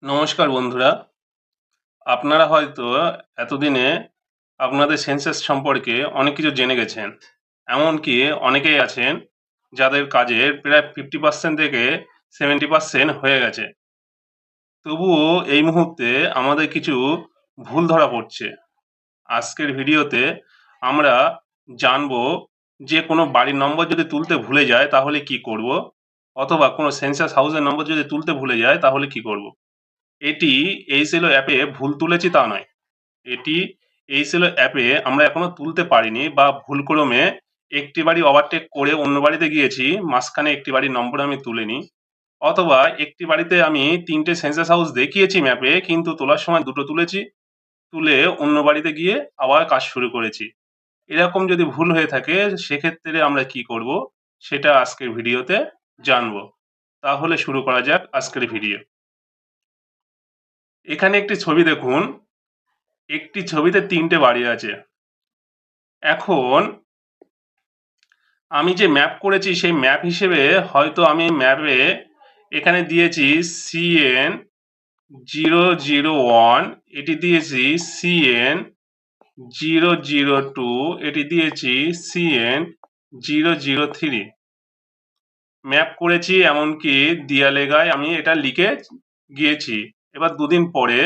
নমস্কার বন্ধুরা, আপনারা হয়তো এতদিনে আপনাদের সেন্সাস সম্পর্কে অনেক কিছু জেনে গেছেন। এমনকি অনেকেই আছেন যাদের কাজের প্রায় 50% থেকে 70% হয়ে গেছে। তবুও এই মুহূর্তে আমাদের কিছু ভুল ধরা পড়ছে। আজকের ভিডিওতে আমরা জানবো যে কোনো বাড়ির নম্বর যদি তুলতে ভুলে যায় তাহলে কি করব? অথবা কোনো সেন্সাস হাউসের নম্বর যদি তুলতে ভুলে যায় তাহলে কি করব? এটি এইচএলও অ্যাপে ভুল তুলেছি তা নয়। এটি এইচএলও অ্যাপে আমরা এখনো তুলতে পারিনি বা ভুলক্রমে একটি বাড়ি ওভারটেক করে অন্য বাড়িতে গিয়েছি, মাঝখানে একটি বাড়ির নম্বর আমি তুলিনি। অথবা একটি বাড়িতে আমি ৩ টে সেন্সাস হাউস দেখিয়েছি ম্যাপে, কিন্তু তোলার সময় ২ টো তুলেছি, তুলে অন্য বাড়িতে গিয়ে আবার কাজ শুরু করেছি। এরকম যদি ভুল হয়ে থাকে সেক্ষেত্রে আমরা কি করব সেটা আজকের ভিডিওতে জানবো। তাহলে শুরু করা যাক আজকের ভিডিও। এখানে একটি ছবি দেখুন, একটি ছবিতে ৩ টে বাড়ি আছে। এখন আমি যে ম্যাপ করেছি সেই ম্যাপ হিসেবে হয়তো আমি ম্যাপে এখানে দিয়েছি CN001, এটি দিয়েছি CN002, এটি দিয়েছি CN003। ম্যাপ করেছি, এমনকি দেয়ালে গায়ে আমি এটা লিখে গিয়েছি। এবার ২ দিন পরে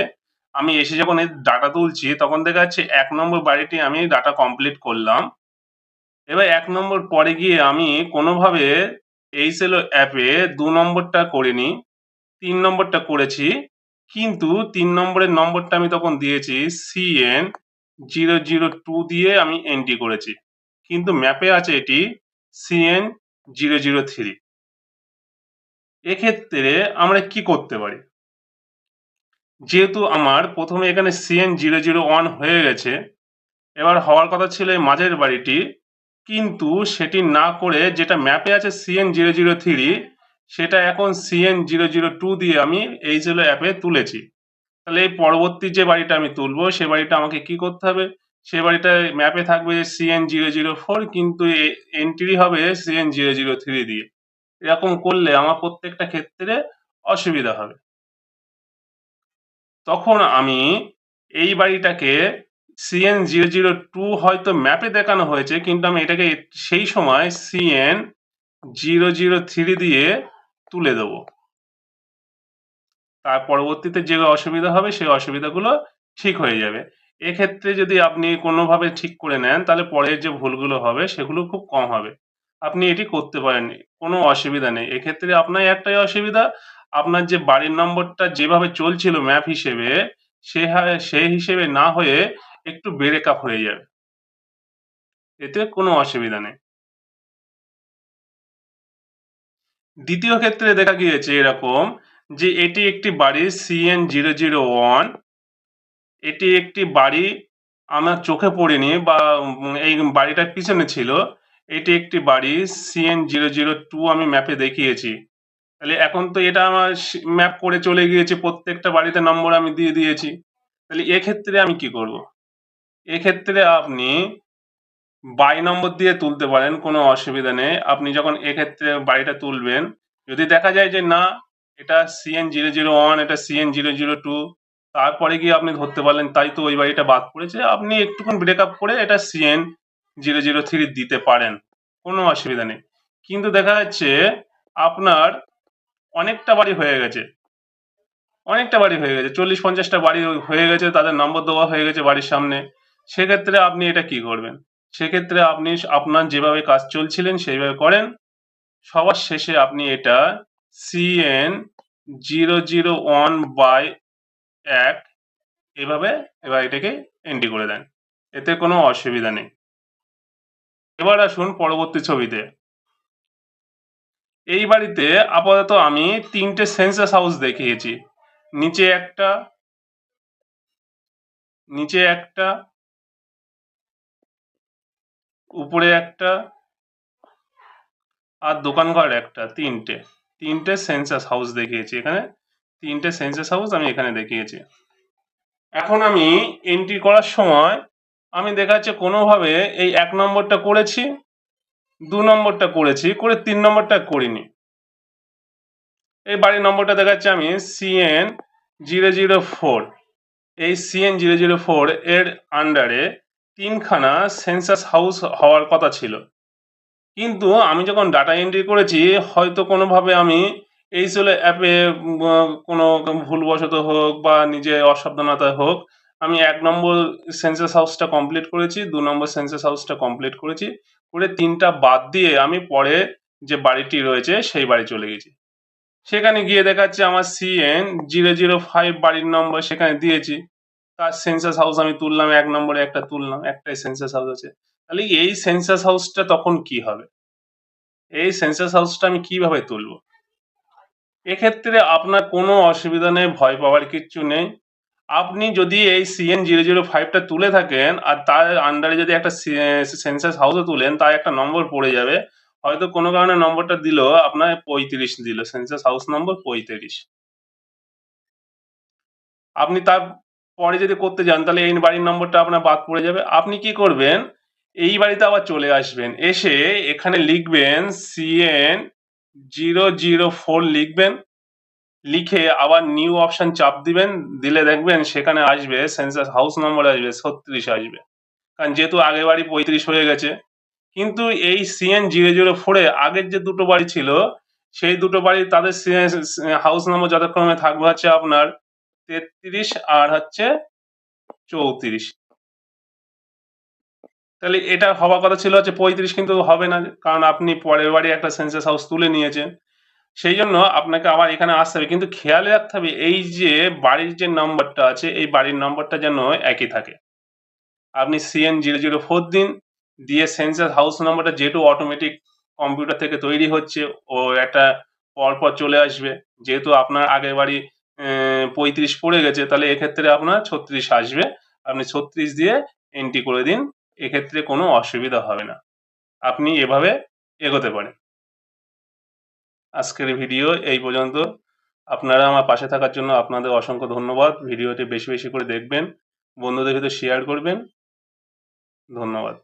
আমি এসে যখন এর ডাটা তুলছি তখন দেখা যাচ্ছে ১ নম্বর বাড়িটি আমি ডাটা কমপ্লিট করলাম। এবার ১ নম্বর পরে গিয়ে আমি কোনোভাবে এইচএলও অ্যাপে ২ নম্বরটা করিনি, ৩ নম্বরটা করেছি। কিন্তু ৩ নম্বরের নম্বরটা আমি তখন দিয়েছি CN002 দিয়ে আমি এন্ট্রি করেছি। কিন্তু ম্যাপে আছে এটি CN003। এক্ষেত্রে আমরা কি করতে পারি? যেহেতু আমার প্রথমে এখানে CN001 হয়ে গেছে, এবার হওয়ার কথা ছিল এই মাঝের বাড়িটি, কিন্তু সেটি না করে যেটা ম্যাপে আছে CN003 সেটা এখন CN002 দিয়ে আমি এইচএলও অ্যাপে তুলেছি। তাহলে এই পরবর্তী যে বাড়িটা আমি তুলবো সে বাড়িটা আমাকে কি করতে হবে? সে বাড়িটা ম্যাপে থাকবে CN004, কিন্তু এন্ট্রি হবে CN003 দিয়ে। এরকম করলে আমার প্রত্যেকটা ক্ষেত্রে অসুবিধা হবে। তখন আমি এই বাড়িটাকে CN002 হয়তো ম্যাপে দেখানো হয়েছে, কিন্তু আমি এটাকে সেই সময় CN003 দিয়ে তুলে দেবো। তার পরবর্তীতে যে অসুবিধা হবে সেই অসুবিধাগুলো ঠিক হয়ে যাবে। এক্ষেত্রে যদি আপনি কোনোভাবে ঠিক করে নেন তাহলে পরের যে ভুলগুলো হবে সেগুলো খুব কম হবে। আপনি এটি করতে পারেন, কোনো অসুবিধা নেই। এক্ষেত্রে আপনার একটাই অসুবিধা, আপনার যে বাড়ির নম্বরটা যেভাবে চলছিল ম্যাপ হিসেবে সেই হিসেবে না হয়ে একটু ব্রেক আপ হয়ে যাবে। এতে কোনো অসুবিধা নেই। দ্বিতীয় ক্ষেত্রে দেখা গিয়েছে এরকম যে এটি একটি বাড়ি CN001, এটি একটি বাড়ি আমার চোখে পড়েনি বা এই বাড়িটার পিছনে ছিল। এটি একটি বাড়ি CN002 আমি ম্যাপে দেখিয়েছি। তাহলে এখন তো এটা আমার ম্যাপ করে চলে গিয়েছে, প্রত্যেকটা বাড়িতে নম্বর আমি দিয়ে দিয়েছি। তাহলে এক্ষেত্রে আমি কি করব? এক্ষেত্রে আপনি বাই নম্বর দিয়ে তুলতে পারেন, কোনো অসুবিধা নেই। আপনি যখন এক্ষেত্রে বাড়িটা তুলবেন, যদি দেখা যায় যে না এটা CN001, এটা CN002, তারপরে গিয়ে আপনি ধরতে পারলেন তাই তো ওই বাড়িটা বাদ পড়েছে, আপনি একটুখানি ব্রেক আপ করে এটা CN003 দিতে পারেন, কোনো অসুবিধা নেই। কিন্তু দেখা যাচ্ছে আপনার অনেকটা বাড়ি হয়ে গেছে, ৪০-৫০টা বাড়ি হয়ে গেছে, তাদের নম্বর দেওয়া হয়ে গেছে বাড়ির সামনে। সেক্ষেত্রে আপনি এটা কি করবেন? সেক্ষেত্রে আপনি আপনার যেভাবে কাজ চলছিলেন সেইভাবে করেন। সবার শেষে আপনি এটা CN001/1 এভাবে এবার এটাকে এন্ট্রি করে দেন। এতে কোনো অসুবিধা নেই। এবার আসুন পরবর্তী ছবিতে। এই বাড়িতে আপাতত আমি ৩ টে সেন্সাস হাউস দেখিয়েছি। নিচে একটা, উপরে একটা আর দোকানঘর একটা, ৩টে সেন্সাস হাউস দেখিয়েছি এখানে। ৩টে সেন্সাস হাউস আমি এখানে দেখিয়েছি। এখন আমি এন্ট্রি করার সময় আমি দেখা যাচ্ছে কোনোভাবে এই ১ নম্বরটা করেছি, ২ নম্বরটা করেছি, করে ৩ নম্বরটা করিনি। এই বাড়ির নম্বরটা দেখা যাচ্ছে আমি 004, এই CN004 এর আন্ডারে 3 খানা সেন্সাস হাউস হওয়ার কথা ছিল। কিন্তু আমি যখন ডাটা এন্ট্রি করেছি, হয়তো কোনোভাবে আমি এইচএল অ্যাপে কোনো ভুলবশত হোক বা নিজে অসাবধানতায় হোক, আমি 1 নম্বর সেন্সাস হাউসটা কমপ্লিট করেছি, 2 নম্বর সেন্সাস হাউসটা কমপ্লিট করেছি, করে 3টা বাদ দিয়ে আমি পরে যে বাড়িটি রয়েছে সেই বাড়ি চলে গেছি। সেখানে গিয়ে দেখাচ্ছে আমার CN005 বাড়ির নম্বর সেখানে দিয়েছি। তার সেন্সাস হাউস আমি তুললাম, 1 নম্বরে একটা তুললাম, একটাই সেন্সাস হাউস আছে। তাহলে এই সেন্সাস হাউসটা তখন কি হবে? এই সেন্সাস হাউসটা আমি কিভাবে তুলবো? এক্ষেত্রে আপনার কোনো অসুবিধা নেই, ভয় পাওয়ার কিচ্ছু নেই। আপনি যদি এই CN005 টা তুলে থাকেন আর তার আন্ডারে যদি একটা সেন্সাস হাউসও তুলেন, তার একটা নম্বর পড়ে যাবে। হয়তো কোনো কারণে নম্বরটা দিল আপনার 35 দিল, সেন্সাস হাউস নম্বর 35। আপনি তারপরে যদি করতে যান তাহলে এই বাড়ির নম্বরটা আপনার বাদ পড়ে যাবে। আপনি কি করবেন? এই বাড়িতে আবার চলে আসবেন। এসে এখানে লিখবেন CN004 লিখবেন। লিখে আবার নিউ অপশন চাপ দিবেন। দিলে দেখবেন সেখানে আসবে সেন্সাস হাউস নম্বর আসবে 36 আসবে। কারণ যেহেতু আগের বাড়ি 35 হয়ে গেছে। কিন্তু এই CN004 এ আগের যে দুটো বাড়ি ছিল, সেই দুটো বাড়ি তাদের হাউস নম্বর যথাক্রমে থাকবে হচ্ছে আপনার 33 আর হচ্ছে 34। তাহলে এটা হওয়ার কথা ছিল হচ্ছে 35, কিন্তু হবে না, কারণ আপনি পরের বাড়ি একটা সেন্সাস হাউস তুলে নিয়েছেন। সেই জন্য আপনাকে আবার এখানে আসতে হবে, কিন্তু খেয়ালে রাখতে হবে এই যে বাড়ির যে নাম্বারটা আছে এই বাড়ির নম্বরটা যেন একই থাকে। আপনি CN004 দিন, দিয়ে সেন্সাস হাউস নাম্বারটা যেহেতু অটোমেটিক কম্পিউটার থেকে তৈরি হচ্ছে, ও একটা পরপর চলে আসবে। যেহেতু আপনার আগের বাড়ি 35 পড়ে গেছে, তাহলে এক্ষেত্রে আপনার 36 আসবে। আপনি 36 দিয়ে এন্ট্রি করে দিন, এক্ষেত্রে কোনো অসুবিধা হবে না। আপনি এভাবে এগোতে পারেন। আজকের ভিডিও এই পর্যন্ত। আপনারা আমার পাশে থাকার জন্য আপনাদের অসংখ্য ধন্যবাদ। ভিডিওটি বেশি বেশি করে দেখবেন, বন্ধুদের ভিতরে শেয়ার করবেন। ধন্যবাদ।